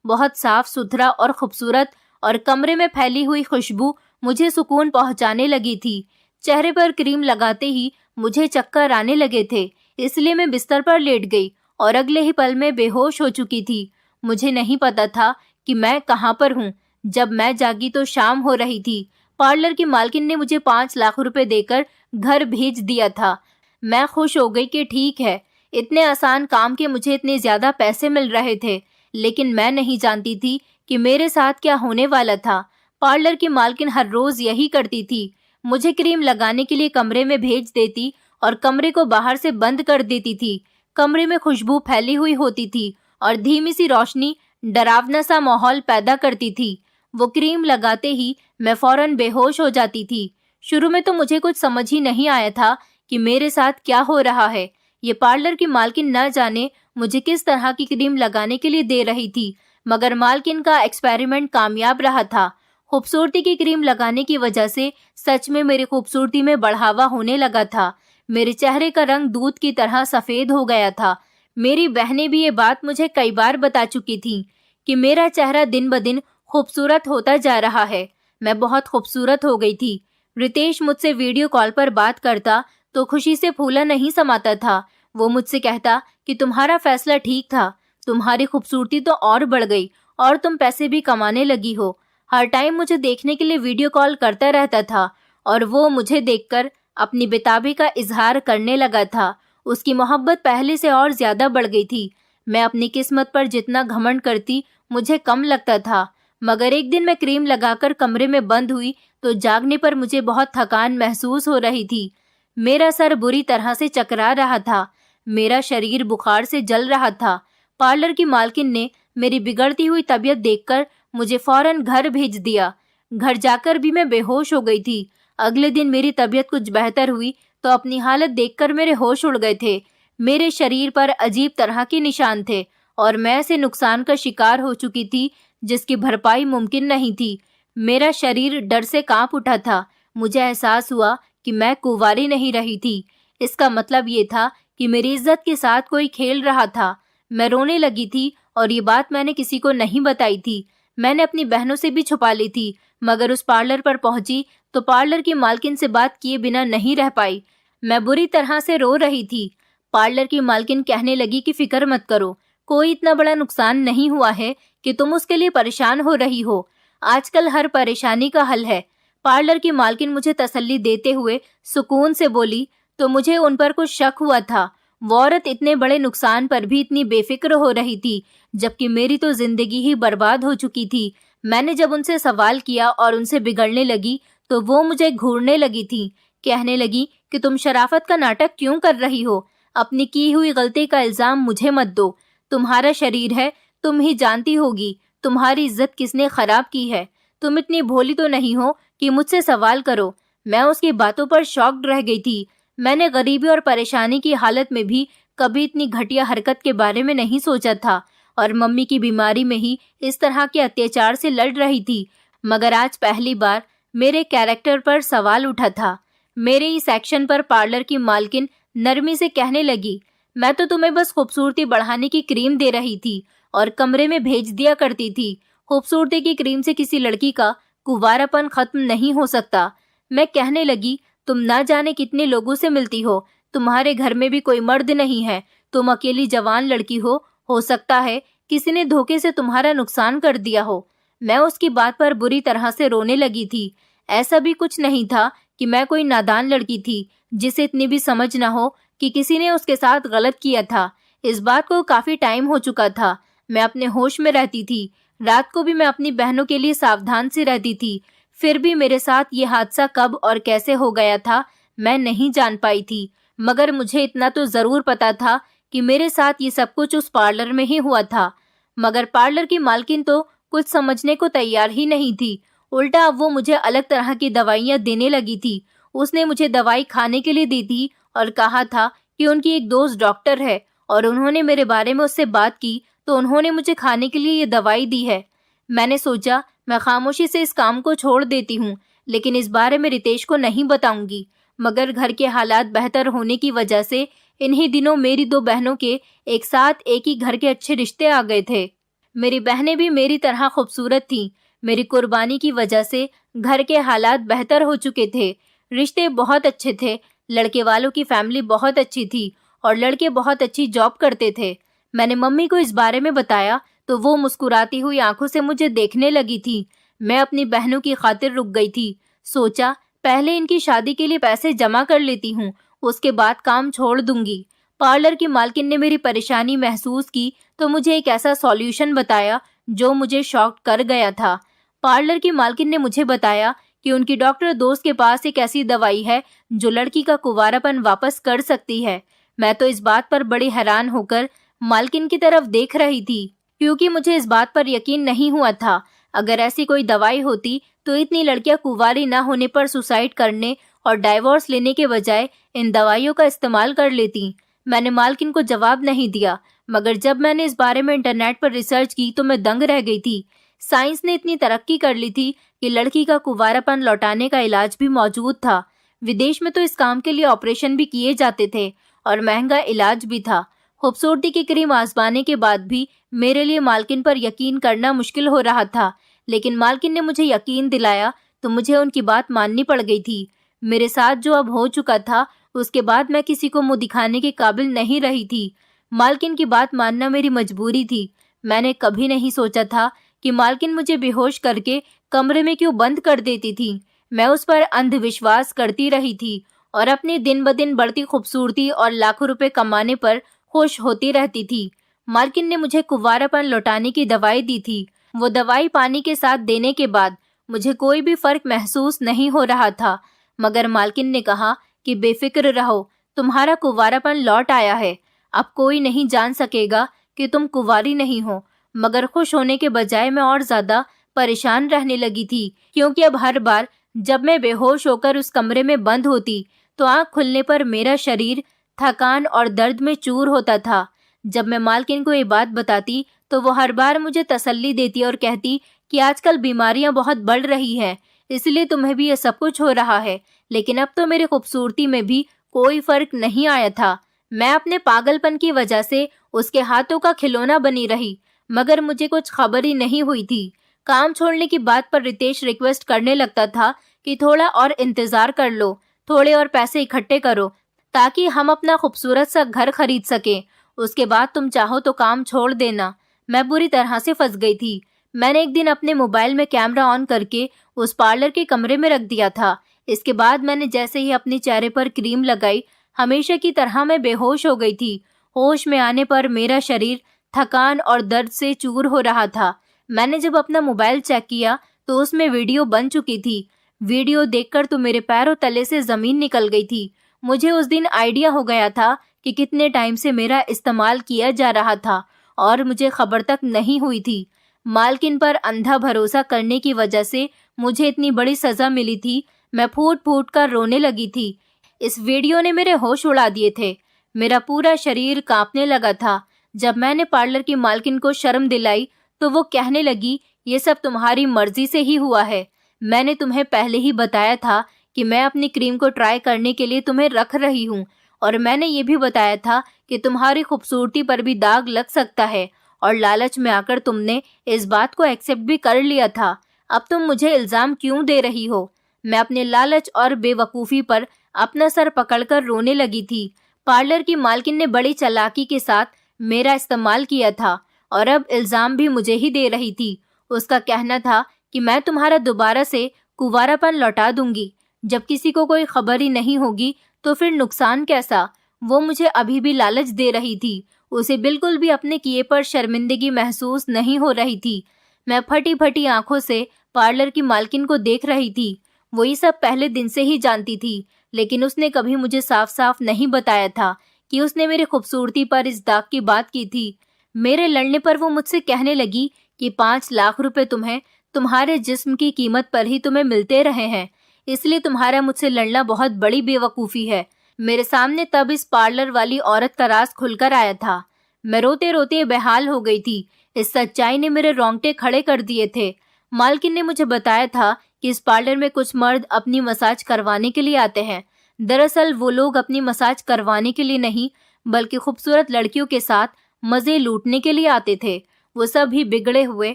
बहुत साफ सुथरा और खूबसूरत, और कमरे में फैली हुई खुशबू मुझे सुकून पहुंचाने लगी थी। चेहरे पर क्रीम लगाते ही मुझे चक्कर आने लगे थे, इसलिए मैं बिस्तर पर लेट गई और अगले ही पल में बेहोश हो चुकी थी। मुझे नहीं पता था कि मैं कहाँ पर हूँ। जब मैं जागी तो शाम हो रही थी। पार्लर की मालकिन ने मुझे 5 लाख रुपए देकर घर भेज दिया था। मैं खुश हो गई कि ठीक है, इतने आसान काम के मुझे इतने ज्यादा पैसे मिल रहे थे, लेकिन मैं नहीं जानती थी कि मेरे साथ क्या होने वाला था। पार्लर की मालकिन हर रोज यही करती थी, मुझे क्रीम लगाने के लिए कमरे में भेज देती और कमरे को बाहर से बंद कर देती थी। कमरे में खुशबू फैली हुई होती थी और धीमी सी रोशनी डरावना सा माहौल पैदा करती थी। वो क्रीम लगाते ही मैं फौरन बेहोश हो जाती थी। शुरू में तो मुझे कुछ समझ ही नहीं आया था कि मेरे साथ क्या हो रहा है। ये पार्लर की मालकिन न जाने मुझे किस तरह की क्रीम लगाने के लिए दे रही थी, मगर मालकिन का एक्सपेरिमेंट कामयाब रहा था। खूबसूरती की क्रीम लगाने की वजह से सच में मेरी खूबसूरती में बढ़ावा होने लगा था। मेरे चेहरे का रंग दूध की तरह सफेद हो गया था। मेरी बहनें भी ये बात मुझे कई बार बता चुकी थीं कि मेरा चेहरा दिन ब दिन खूबसूरत होता जा रहा है। मैं बहुत खूबसूरत हो गई थी। रितेश मुझसे वीडियो कॉल पर बात करता तो खुशी से फूला नहीं समाता था। वो मुझसे कहता कि तुम्हारा फैसला ठीक था, तुम्हारी खूबसूरती तो और बढ़ गई और तुम पैसे भी कमाने लगी हो। हर टाइम मुझे देखने के लिए वीडियो कॉल करता रहता था और वो मुझे देखकर अपनी बेताबी का इजहार करने लगा था। उसकी मोहब्बत पहले से और ज्यादा बढ़ गई थी। मैं अपनी किस्मत पर जितना घमंड करती मुझे कम लगता था, मगर एक दिन मैं क्रीम लगाकर कमरे में बंद हुई तो जागने पर मुझे बहुत थकान महसूस हो रही थी। मेरा सर बुरी तरह से चकरा रहा था, मेरा शरीर बुखार से जल रहा था। पार्लर की मालकिन ने मेरी बिगड़ती हुई तबीयत देखकर मुझे फौरन घर भेज दिया। घर जाकर भी मैं बेहोश हो गई थी। अगले दिन मेरी तबीयत कुछ बेहतर हुई तो अपनी हालत देखकर मेरे होश उड़ गए थे। मेरे शरीर पर अजीब तरह के निशान थे और मैं ऐसे नुकसान का शिकार हो चुकी थी जिसकी भरपाई मुमकिन नहीं थी। मेरा शरीर डर से कांप उठा था। मुझे एहसास हुआ कि मैं कुंवारी नहीं रही थी। इसका मतलब ये था कि मेरी इज्जत के साथ कोई खेल रहा था। मैं रोने लगी थी और ये बात मैंने किसी को नहीं बताई थी। मैंने अपनी बहनों से भी छुपा ली थी, मगर उस पार्लर पर पहुंची तो पार्लर की मालकिन से बात किए बिना नहीं रह पाई। मैं बुरी तरह से रो रही थी। पार्लर की मालकिन कहने लगी कि फिक्र मत करो, कोई इतना बड़ा नुकसान नहीं हुआ है कि तुम उसके लिए परेशान हो रही हो। आजकल हर परेशानी का हल है। पार्लर की मालकिन मुझे तसल्ली देते हुए सुकून से बोली तो मुझे उन पर कुछ शक हुआ था। वो औरत इतने बड़े नुकसान पर भी इतनी बेफिक्र हो रही थी, जबकि मेरी तो जिंदगी ही बर्बाद हो चुकी थी। मैंने जब उनसे सवाल किया और उनसे बिगड़ने लगी तो वो मुझे घूरने लगी थी। कहने लगी कि तुम शराफत का नाटक क्यों कर रही हो, अपनी की हुई गलती का इल्जाम मुझे मत दो। तुम्हारा शरीर है, तुम ही जानती होगी तुम्हारी इज्जत किसने खराब की है। तुम इतनी भोली तो नहीं हो कि मुझसे सवाल करो। मैं उसकी बातों पर शॉक्ड रह गई थी। मैंने गरीबी और परेशानी की हालत में भी कभी इतनी घटिया हरकत के बारे में नहीं सोचा था और मम्मी की बीमारी में ही इस तरह के अत्याचार से लड़ रही थी। मगर आज पहली बार मेरे कैरेक्टर पर सवाल उठा था। मेरे इस एक्शन पर पार्लर की मालकिन नरमी से कहने लगी, मैं तो तुम्हें बस खूबसूरती बढ़ाने की क्रीम दे रही थी और कमरे में भेज दिया करती थी। खूबसूरती की क्रीम से किसी लड़की का कुंवारापन खत्म नहीं हो सकता। मैं कहने लगी, तुम ना जाने कितने लोगों से मिलती हो, तुम्हारे घर में भी कोई मर्द नहीं है, तुम अकेली जवान लड़की हो सकता है किसी ने धोखे से तुम्हारा नुकसान कर दिया हो। मैं उसकी बात पर बुरी तरह से रोने लगी थी। ऐसा भी कुछ नहीं था कि मैं कोई नादान लड़की थी जिसे इतनी भी समझ न हो कि किसी ने उसके साथ गलत किया था। इस बात को काफी टाइम हो चुका था। मैं अपने होश में रहती थी। रात को भी मैं अपनी बहनों के लिए सावधान से रहती थी। फिर भी मेरे साथ ये हादसा कब और कैसे हो गया था मैं नहीं जान पाई थी, मगर मुझे इतना तो जरूर पता था कि मेरे साथ ये सब कुछ उस पार्लर में ही हुआ था। मगर पार्लर की मालकिन तो कुछ समझने को तैयार ही नहीं थी। उल्टा अब वो मुझे अलग तरह की दवाइयाँ देने लगी थी। उसने मुझे दवाई खाने के लिए दी थी और कहा था कि उनकी एक दोस्त डॉक्टर है और उन्होंने मेरे बारे में उससे बात की तो उन्होंने मुझे खाने के लिए ये दवाई दी है। मैंने सोचा मैं खामोशी से इस काम को छोड़ देती हूँ, लेकिन इस बारे में रितेश को नहीं बताऊंगी। मगर घर के हालात बेहतर होने की वजह से इन्हीं दिनों मेरी दो बहनों के एक साथ एक ही घर के अच्छे रिश्ते आ गए थे। मेरी बहनें भी मेरी तरह खूबसूरत थीं। मेरी कुर्बानी की वजह से घर के हालात बेहतर हो चुके थे। रिश्ते बहुत अच्छे थे। लड़के वालों की फैमिली बहुत अच्छी थी और लड़के बहुत अच्छी जॉब करते थे। मैंने मम्मी को इस बारे में बताया तो वो मुस्कुराती हुई आंखों से मुझे देखने लगी थी। मैं अपनी बहनों की खातिर रुक गई थी। सोचा पहले इनकी शादी के लिए पैसे जमा कर लेती हूँ, उसके बाद काम छोड़ दूंगी। पार्लर की मालकिन ने मेरी परेशानी महसूस की तो मुझे एक ऐसा सॉल्यूशन बताया जो मुझे शॉक कर गया था। पार्लर की मालकिन ने मुझे बताया कि उनकी डॉक्टर दोस्त के पास एक ऐसी दवाई है जो लड़की का कुंवारापन वापस कर सकती है। मैं तो इस बात पर बड़ी हैरान होकर मालकिन की तरफ देख रही थी, क्योंकि मुझे इस बात पर यकीन नहीं हुआ था। अगर ऐसी कोई दवाई होती तो इतनी लड़कियां कुंवारी न होने पर सुसाइड करने और डाइवोर्स लेने के बजाय इन दवाइयों का इस्तेमाल कर लेती। मैंने मालकिन को जवाब नहीं दिया, मगर जब मैंने इस बारे में इंटरनेट पर रिसर्च की तो मैं दंग रह गई थी। साइंस ने इतनी तरक्की कर ली थी कि लड़की का कुंवारापन लौटाने का इलाज भी मौजूद था। विदेश में तो इस काम के लिए ऑपरेशन भी किए जाते थे और महंगा इलाज भी था। खूबसूरती की क्रीम आजमाने के बाद भी मेरे लिए मालकिन पर यकीन करना मुश्किल हो रहा था, लेकिन मालकिन ने मुझे यकीन दिलाया तो मुझे उनकी बात माननी पड़ गई थी। मेरे साथ जो अब हो चुका था, उसके बाद मैं किसी को मुंह दिखाने के काबिल नहीं रही थी। मालकिन की बात मानना मेरी मजबूरी थी। मैंने कभी नहीं सोचा था कि मालकिन मुझे बेहोश करके कमरे में क्यों बंद कर देती थी। मैं उस पर अंधविश्वास करती रही थी और अपनी दिन ब दिन बढ़ती खूबसूरती और लाखों रुपए कमाने पर खुश होती रहती थी। मालकिन ने मुझे कुंवारापन लौटाने की दवाई दी थी। वो दवाई पानी के साथ देने के बाद मुझे कोई भी फर्क महसूस नहीं हो रहा था, मगर मालकिन ने कहा कि बेफिक्र रहो, तुम्हारा कुंवारापन लौट आया है। अब कोई नहीं जान सकेगा कि तुम कुंवारी नहीं हो। मगर खुश होने के बजाय मैं और ज्यादा परेशान रहने लगी थी, क्योंकि अब हर बार जब मैं बेहोश होकर उस कमरे में बंद होती तो आंख खुलने पर मेरा शरीर थकान और दर्द में चूर होता था। जब मैं मालकिन को ये बात बताती तो वो हर बार मुझे तसल्ली देती और कहती कि आजकल बीमारियां बहुत बढ़ रही हैं, इसलिए तुम्हें भी ये सब कुछ हो रहा है। लेकिन अब तो मेरी खूबसूरती में भी कोई फर्क नहीं आया था। मैं अपने पागलपन की वजह से उसके हाथों का खिलौना बनी रही, मगर मुझे कुछ खबर ही नहीं हुई थी। काम छोड़ने की बात पर रितेश रिक्वेस्ट करने लगता था कि थोड़ा और इंतजार कर लो, थोड़े और पैसे इकट्ठे करो ताकि हम अपना खूबसूरत सा घर खरीद सकें। उसके बाद तुम चाहो तो काम छोड़ देना। मैं बुरी तरह से फंस गई थी। मैंने एक दिन अपने मोबाइल में कैमरा ऑन करके उस पार्लर के कमरे में रख दिया था। इसके बाद मैंने जैसे ही अपने चेहरे पर क्रीम लगाई, हमेशा की तरह मैं बेहोश हो गई थी। होश में आने पर मेरा शरीर थकान और दर्द से चूर हो रहा था। मैंने जब अपना मोबाइल चेक किया तो उसमें वीडियो बन चुकी थी। वीडियो देखकर तो मेरे पैरों तले से जमीन निकल गई थी। मुझे उस दिन आइडिया हो गया था कि कितने टाइम से मेरा इस्तेमाल किया जा रहा था और मुझे खबर तक नहीं हुई थी। मालकिन पर अंधा भरोसा करने की वजह से मुझे इतनी बड़ी सजा मिली थी। मैं फूट फूट कर रोने लगी थी। इस वीडियो ने मेरे होश उड़ा दिए थे। मेरा पूरा शरीर कांपने लगा था। जब मैंने पार्लर की मालकिन को शर्म दिलाई तो वो कहने लगी, ये सब तुम्हारी मर्जी से ही हुआ है। मैंने तुम्हें पहले ही बताया था कि मैं अपनी क्रीम को ट्राई करने के लिए तुम्हें रख रही हूँ, और मैंने ये भी बताया था कि तुम्हारी खूबसूरती पर भी दाग लग सकता है, और लालच में आकर तुमने इस बात को एक्सेप्ट भी कर लिया था। अब तुम मुझे इल्जाम क्यों दे रही हो? मैं अपने लालच और बेवकूफ़ी पर अपना सर पकड़कर रोने लगी थी। पार्लर की मालकिन ने बड़ी चालाकी के साथ मेरा इस्तेमाल किया था और अब इल्जाम भी मुझे ही दे रही थी। उसका कहना था कि मैं तुम्हारा दोबारा से कुंवारापन लौटा दूंगी। जब किसी को कोई खबर ही नहीं होगी तो फिर नुकसान कैसा? वो मुझे अभी भी लालच दे रही थी। उसे बिल्कुल भी अपने किए पर शर्मिंदगी महसूस नहीं हो रही थी। मैं फटी फटी आंखों से पार्लर की मालकिन को देख रही थी। वो ये सब पहले दिन से ही जानती थी, लेकिन उसने कभी मुझे साफ साफ नहीं बताया था कि उसने मेरी खूबसूरती पर इस दाग की बात की थी। मेरे लड़ने पर वो मुझसे कहने लगी कि 5 लाख रुपए तुम्हें तुम्हारे जिस्म की कीमत पर ही तुम्हें मिलते रहे हैं, इसलिए तुम्हारा मुझसे लड़ना बहुत बड़ी बेवकूफ़ी है। मेरे सामने तब इस पार्लर वाली औरत का राज खुलकर आया था। मैं रोते रोते बेहाल हो गई थी। इस सच्चाई ने मेरे रोंगटे खड़े कर दिए थे। मालकिन ने मुझे बताया था कि इस पार्लर में कुछ मर्द अपनी मसाज करवाने के लिए आते हैं। दरअसल वो लोग अपनी मसाज करवाने के लिए नहीं, बल्कि खूबसूरत लड़कियों के साथ मजे लूटने के लिए आते थे। वो सब भी बिगड़े हुए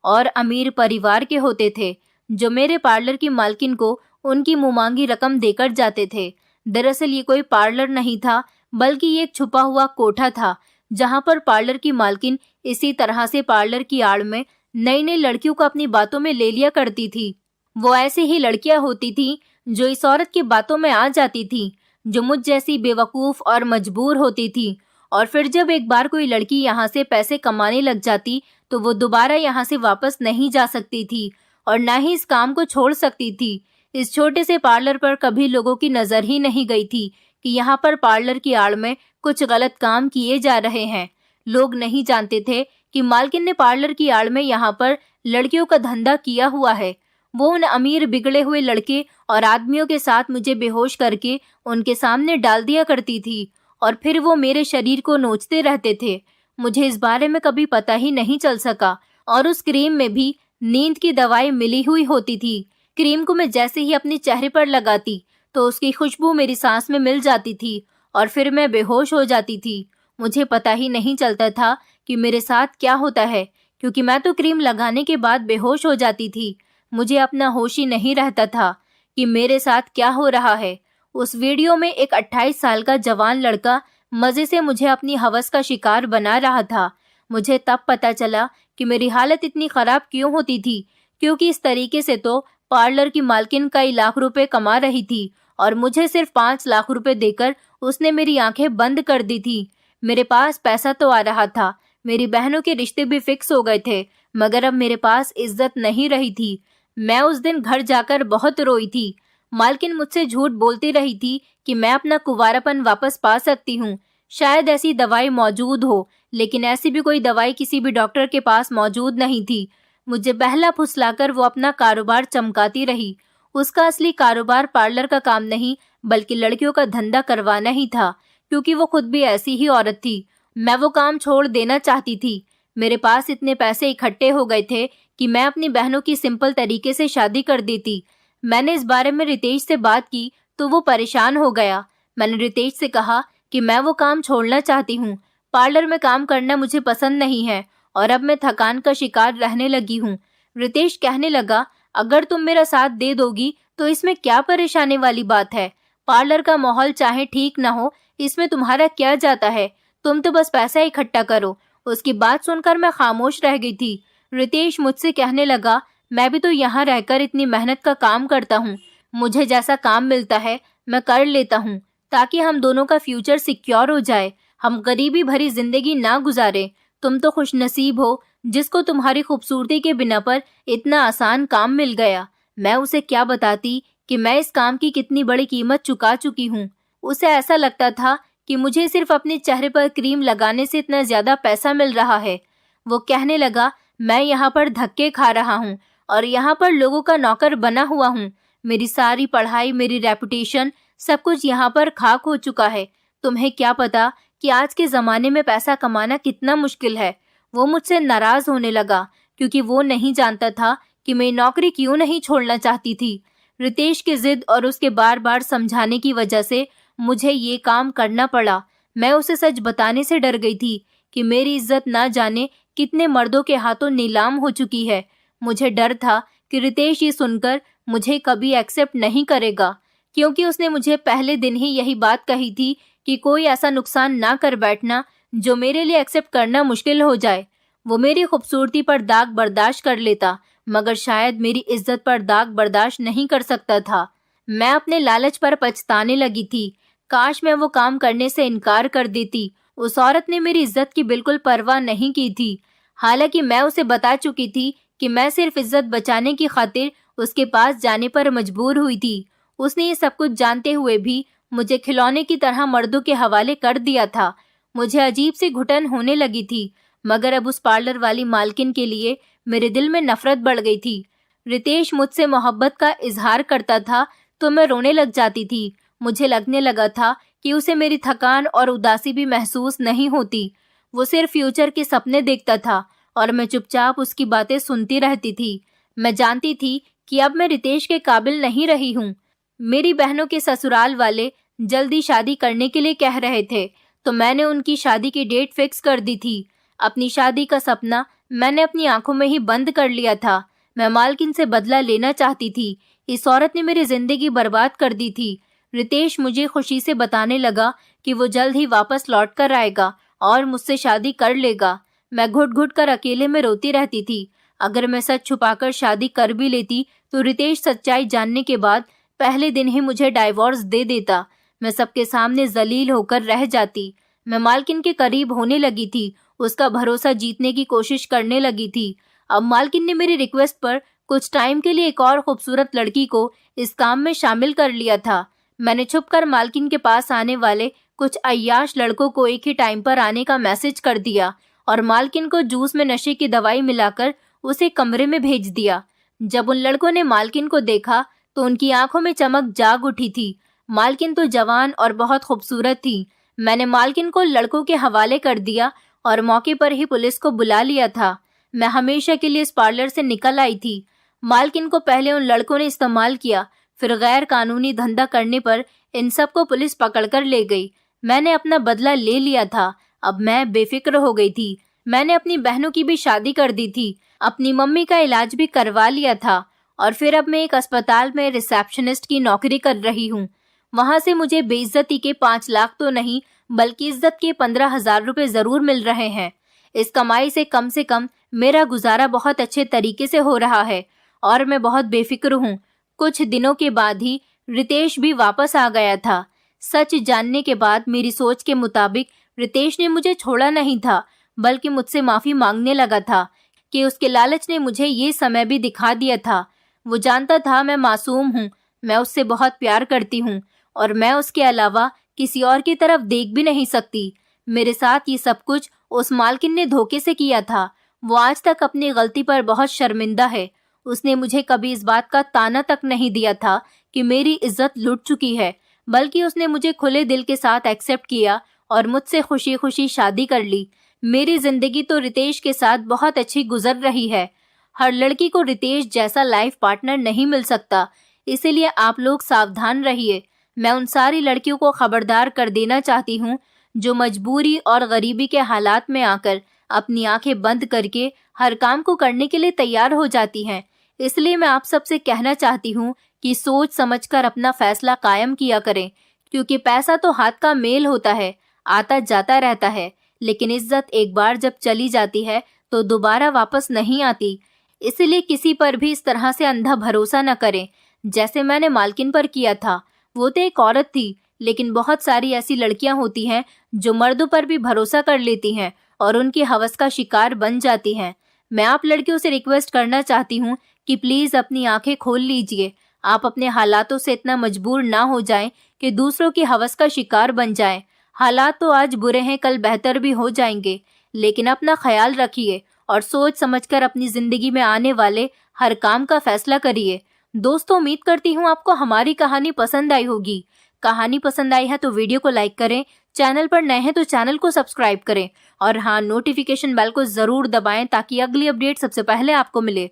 और अमीर परिवार के होते थे, जो मेरे पार्लर की मालकिन को उनकी मुंहमांगी रकम देकर जाते थे। दरअसल ये कोई पार्लर नहीं था, बल्कि ये एक छुपा हुआ कोठा था, जहां पर पार्लर की मालकिन इसी तरह से पार्लर की आड़ में नई नई लड़कियों को अपनी बातों में ले लिया करती थी। वो ऐसी ही लड़कियां होती थी जो इस औरत की बातों में आ जाती थी, जो मुझ जैसी बेवकूफ और मजबूर होती थी। और फिर जब एक बार कोई लड़की यहाँ से पैसे कमाने लग जाती तो वो दोबारा यहाँ से वापस नहीं जा सकती थी और ना ही इस काम को छोड़ सकती थी। इस छोटे से पार्लर पर कभी लोगों की नजर ही नहीं गई थी कि यहाँ पर पार्लर की आड़ में कुछ गलत काम किए जा रहे हैं। लोग नहीं जानते थे कि मालकिन ने पार्लर की आड़ में यहाँ पर लड़कियों का धंधा किया हुआ है। वो उन अमीर बिगड़े हुए लड़के और आदमियों के साथ मुझे बेहोश करके उनके सामने डाल दिया करती थी और फिर वो मेरे शरीर को नोचते रहते थे। मुझे इस बारे में कभी पता ही नहीं चल सका और उस क्रीम में भी नींद की दवाई मिली हुई होती थी। क्रीम को मैं जैसे ही अपने चेहरे पर लगाती तो उसकी खुशबू मेरी सांस में मिल जाती थी और फिर मैं बेहोश हो जाती थी। मुझे पता ही नहीं चलता था कि मेरे साथ क्या होता है, क्योंकि मैं तो क्रीम लगाने के बाद बेहोश हो जाती थी। मुझे अपना होश ही नहीं रहता था कि मेरे साथ क्या हो रहा है। उस वीडियो में एक 28 साल का जवान लड़का मजे से मुझे अपनी हवस का शिकार बना रहा था। मुझे तब पता चला कि मेरी हालत इतनी खराब क्यों होती थी, क्योंकि इस तरीके से तो पार्लर की मालकिन कई लाख रुपए कमा रही थी और मुझे सिर्फ 5 लाख रुपए देकर उसने मेरी आंखें बंद कर दी थी। मेरे पास पैसा तो आ रहा था, मेरी बहनों के रिश्ते भी फिक्स हो गए थे, मगर अब मेरे पास इज्जत नहीं रही थी। मैं उस दिन घर जाकर बहुत रोई थी। मालकिन मुझसे झूठ बोलती रही थी कि मैं अपना कुंवारापन वापस पा सकती हूँ। शायद ऐसी दवाई मौजूद हो, लेकिन ऐसी भी कोई दवाई किसी भी डॉक्टर के पास मौजूद नहीं थी। मुझे बहला फुसलाकर वो अपना कारोबार चमकाती रही। उसका असली कारोबार पार्लर का काम नहीं, बल्कि लड़कियों का धंधा करवाना ही था, क्योंकि वो खुद भी ऐसी ही औरत थी। मैं वो काम छोड़ देना चाहती थी। मेरे पास इतने पैसे इकट्ठे हो गए थे कि मैं अपनी बहनों की सिंपल तरीके से शादी कर देती। मैंने इस बारे में रितेश से बात की तो वो परेशान हो गया। मैंने रितेश से कहा कि मैं वो काम छोड़ना चाहती हूँ। पार्लर में काम करना मुझे पसंद नहीं है और अब मैं थकान का शिकार रहने लगी हूँ। रितेश कहने लगा, अगर तुम मेरा साथ दे दोगी तो इसमें क्या परेशानी वाली बात है। पार्लर का माहौल चाहे ठीक ना हो, इसमें तुम्हारा क्या जाता है। तुम तो बस पैसा इकट्ठा करो। उसकी बात सुनकर मैं खामोश रह गई थी। रितेश मुझसे कहने लगा, मैं भी तो यहाँ रहकर इतनी मेहनत का काम करता हूँ। मुझे जैसा काम मिलता है मैं कर लेता हूँ, ताकि हम दोनों का फ्यूचर सिक्योर हो जाए। हम गरीबी भरी जिंदगी ना गुजारे। तुम तो खुशनसीब हो जिसको तुम्हारी खूबसूरती के बिना पर इतना आसान काम मिल गया। मैं उसे क्या बताती कि मैं इस काम की कितनी बड़ी कीमत चुका चुकी हूँ। उसे ऐसा लगता था कि मुझे सिर्फ अपने चेहरे पर क्रीम लगाने से इतना ज्यादा पैसा मिल रहा है। वो कहने लगा, मैं यहाँ पर धक्के खा रहा हूँ और यहाँ पर लोगों का नौकर बना हुआ हूँ। मेरी सारी पढ़ाई, मेरी रेपुटेशन, सब कुछ यहाँ पर खाक हो चुका है। तुम्हें क्या पता कि आज के जमाने में पैसा कमाना कितना मुश्किल है। वो मुझसे नाराज होने लगा, क्योंकि वो नहीं जानता था कि मैं नौकरी क्यों नहीं छोड़ना चाहती थी। रितेश की जिद और उसके बार बार समझाने की वजह से मुझे ये काम करना पड़ा। मैं उसे सच बताने से डर गई थी कि मेरी इज्जत ना जाने कितने मर्दों के हाथों नीलाम हो चुकी है। मुझे डर था कि रितेश ये सुनकर मुझे कभी एक्सेप्ट नहीं करेगा, क्योंकि उसने मुझे पहले दिन ही यही बात कही थी कि कोई ऐसा नुकसान ना कर बैठना जो मेरे लिए एक्सेप्ट करना मुश्किल हो जाए। वो मेरी खूबसूरती पर दाग बर्दाश्त कर लेता, मगर शायद मेरी इज्जत पर दाग बर्दाश्त नहीं कर सकता था। मैं अपने लालच पर पछताने लगी थी। काश मैं वो काम करने से इनकार कर देती। उस औरत ने मेरी इज्जत की बिल्कुल परवाह नहीं की थी। हालांकि मैं उसे बता चुकी थी कि मैं सिर्फ इज्जत बचाने की खातिर उसके पास जाने पर मजबूर हुई थी। उसने ये सब कुछ जानते हुए भी मुझे खिलौने की तरह मर्दों के हवाले कर दिया था। मुझे अजीब सी घुटन होने लगी थी, मगर अब उस पार्लर वाली मालकिन के लिए मेरे दिल में नफरत बढ़ गई थी। रितेश मुझसे मोहब्बत का इजहार करता था तो मैं रोने लग जाती थी। मुझे लगने लगा था कि उसे मेरी थकान और उदासी भी महसूस नहीं होती। वो सिर्फ फ्यूचर के सपने देखता था और मैं चुपचाप उसकी बातें सुनती रहती थी। मैं जानती थी कि अब मैं रितेश के काबिल नहीं रही हूँ। मेरी बहनों के ससुराल वाले जल्दी शादी करने के लिए कह रहे थे, तो मैंने उनकी शादी की डेट फिक्स कर दी थी। अपनी शादी का सपना मैंने अपनी आंखों में ही बंद कर लिया था। मैं मालकिन से बदला लेना चाहती थी। इस औरत ने मेरी जिंदगी बर्बाद कर दी थी। रितेश मुझे खुशी से बताने लगा कि वो जल्द ही वापस लौट कर आएगा और मुझसे शादी कर लेगा। मैं घुट घुट कर अकेले में रोती रहती थी। अगर मैं सच छुपाकर शादी कर भी लेती तो रितेश सच्चाई जानने के बाद पहले दिन ही मुझे डाइवोर्स दे देता। मैं सबके सामने जलील होकर रह जाती। मैं मालकिन के करीब होने लगी थी, उसका भरोसा जीतने की कोशिश करने लगी थी। अब मालकिन ने मेरी रिक्वेस्ट पर कुछ टाइम के लिए एक और खूबसूरत लड़की को इस काम में शामिल कर लिया था। मैंने छुपकर मालकिन के पास आने वाले कुछ अय्याश लड़कों को एक ही टाइम पर आने का मैसेज कर दिया और मालकिन को जूस में नशे की दवाई मिलाकर उसे कमरे में भेज दिया। जब उन लड़कों ने मालकिन को देखा तो उनकी आंखों में चमक जाग उठी थी। मालकिन तो जवान और बहुत खूबसूरत थी। मैंने मालकिन को लड़कों के हवाले कर दिया और मौके पर ही पुलिस को बुला लिया था। मैं हमेशा के लिए इस पार्लर से निकल आई थी। मालकिन को पहले उन लड़कों ने इस्तेमाल किया, फिर गैर कानूनी धंधा करने पर इन सबको पुलिस पकड़कर ले गई। मैंने अपना बदला ले लिया था। अब मैं बेफिक्र हो गई थी। मैंने अपनी बहनों की भी शादी कर दी थी, अपनी मम्मी का इलाज भी करवा लिया था और फिर अब मैं एक अस्पताल में रिसेप्शनिस्ट की नौकरी कर रही हूँ। वहां से मुझे बेइज्जती के 5 लाख तो नहीं बल्कि इज्जत के 15,000 रुपए जरूर मिल रहे हैं। इस कमाई से कम मेरा गुजारा बहुत अच्छे तरीके से हो रहा है और मैं बहुत बेफिक्र हूँ। कुछ दिनों के बाद ही रितेश भी वापस आ गया था। सच जानने के बाद मेरी सोच के मुताबिक रितेश ने मुझे छोड़ा नहीं था बल्कि मुझसे माफी मांगने लगा था कि उसके लालच ने मुझे ये समय भी दिखा दिया था। वो जानता था मैं मासूम हूँ, मैं उससे बहुत प्यार करती हूँ और मैं उसके अलावा किसी और की तरफ देख भी नहीं सकती। मेरे साथ ये सब कुछ उस मालकिन ने धोखे से किया था। वो आज तक अपनी गलती पर बहुत शर्मिंदा है। उसने मुझे कभी इस बात का ताना तक नहीं दिया था कि मेरी इज्जत लुट चुकी है, बल्कि उसने मुझे खुले दिल के साथ एक्सेप्ट किया और मुझसे खुशी खुशी शादी कर ली। मेरी जिंदगी तो रितेश के साथ बहुत अच्छी गुजर रही है। हर लड़की को रितेश जैसा लाइफ पार्टनर नहीं मिल सकता, इसीलिए आप लोग सावधान रहिए। मैं उन सारी लड़कियों को खबरदार कर देना चाहती हूँ जो मजबूरी और गरीबी के हालात में आकर अपनी आंखें बंद करके हर काम को करने के लिए तैयार हो जाती हैं। इसलिए मैं आप सबसे कहना चाहती हूँ कि सोच समझकर अपना फैसला कायम किया करें, क्योंकि पैसा तो हाथ का मेल होता है, आता जाता रहता है, लेकिन इज्जत एक बार जब चली जाती है तो दोबारा वापस नहीं आती। इसलिए किसी पर भी इस तरह से अंधा भरोसा न करें जैसे मैंने मालकिन पर किया था। वो तो एक औरत थी, लेकिन बहुत सारी ऐसी लड़कियां होती हैं जो मर्दों पर भी भरोसा कर लेती हैं और उनकी हवस का शिकार बन जाती हैं। मैं आप लड़कियों से रिक्वेस्ट करना चाहती हूँ कि प्लीज अपनी आंखें खोल लीजिए। आप अपने हालातों से इतना मजबूर ना हो जाएं कि दूसरों की हवस का शिकार बन जाएं। हालात तो आज बुरे हैं, कल बेहतर भी हो जाएंगे, लेकिन अपना ख्याल रखिए और सोच समझकर अपनी जिंदगी में आने वाले हर काम का फैसला करिए। दोस्तों, उम्मीद करती हूँ आपको हमारी कहानी पसंद आई होगी। कहानी पसंद आई है तो वीडियो को लाइक करें, चैनल पर नए हैं तो चैनल को सब्सक्राइब करें और हाँ, नोटिफिकेशन बेल को जरूर दबाएं ताकि अगली अपडेट सबसे पहले आपको मिले।